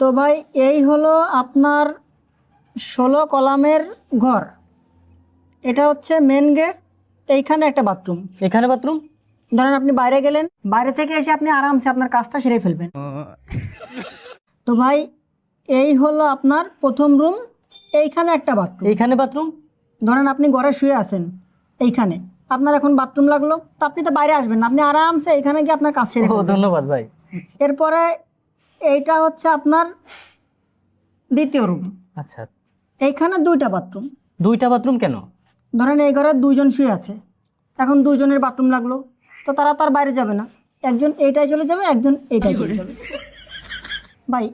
তো ভাই এই হলো আপনার 16 কলামের ঘর। এটা হচ্ছে মেন গেট। এইখানে একটা বাথরুম। এখানে বাথরুম? ধরেন আপনি বাইরে গেলেন, বাইরে থেকে এসে আপনি আরামসে আপনার কাজটা সেরে ফেলবেন। তো ভাই এই হলো আপনার প্রথম রুম। এইখানে একটা বাথরুম। এইখানে বাথরুম? ধরেন আপনি ঘরে শুয়ে আছেন, এইখানে আপনার এখন বাথরুম লাগলো, তো আপনি তো বাইরে আসবেন না, আপনি আরামসে এইখানে গিয়ে আপনার কাজ সেরে ও ফেলবেন। ধন্যবাদ ভাই। এরপরে এইটা হচ্ছে আপনার দ্বিতীয় রুম। আচ্ছা, এইখানে দুইটা বাথরুম। দুইটা বাথরুম কেন? ধরেন এই ঘরে দুইজন শুয়ে আছে, এখন দুইজনের বাথরুম লাগলো, তো তারা তো আর বাইরে যাবে না, একজন এইটায় চলে যাবে, একজন এইটায় চলে যাবে। ভাই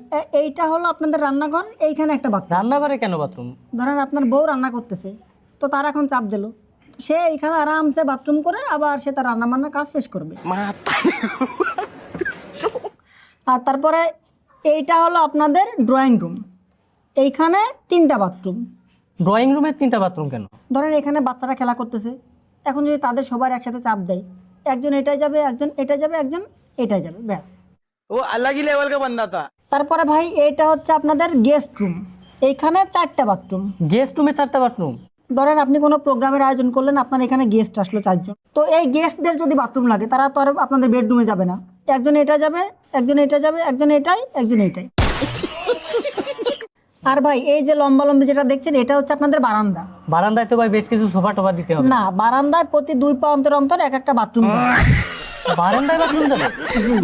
এইটা হলো আপনাদের রান্নাঘর। এইখানে একটা বাথরুম। রান্নাঘরে কেন বাথরুম? ধরেন আপনার বউ রান্না করতেছে, তো তার এখন চাপ দিল, সে এইখানে আরামসে বাথরুম করে আবার সে তার রান্না বান্নার কাজ শেষ করবে। আর তারপরে এইটা হলো আপনাদের ড্রয়িং রুম। এইখানে তিনটা বাথরুম। ড্রয়িং রুমে তিনটা বাথরুম কেন? ধরেন এখানে বাচ্চারা খেলা করতেছে, এখন যদি তাদের সবার একসাথে চাপ দেয়, একজন এটাই যাবে, একজন এটাই যাবে, একজন এটাই যাবে, ব্যাস। वो अलग ही लेवल का बंदा था। তারপরে ভাই এইটা হচ্ছে আপনাদের গেস্ট রুম। এইখানে চারটা বাথরুম। গেস্ট রুমে চারটা বাথরুম? ধরেন আপনি কোনো প্রোগ্রামের আয়োজন করলেন, আপনার এখানে গেস্ট আসলো 4 জন, তো এই গেস্টদের যদি বাথরুম লাগে তারা তো আর আপনাদের বেডরুমে যাবে না, একজন এটা যাবে, একজন এটা যাবে, একজন এটাই, একজন এটাই। আর ভাই এই যে লম্বা লম্বি যেটা দেখছেন, এটা হচ্ছে আপনাদের বারান্দা। বারান্দায় তো ভাই বেশ কিছু সোফা টোফা দিতে হবে। না, বারান্দায় প্রতি 2 পা অন্তর অন্তর এক একটা বাথরুম। বারান্দায় বাথরুম যাবে? জি।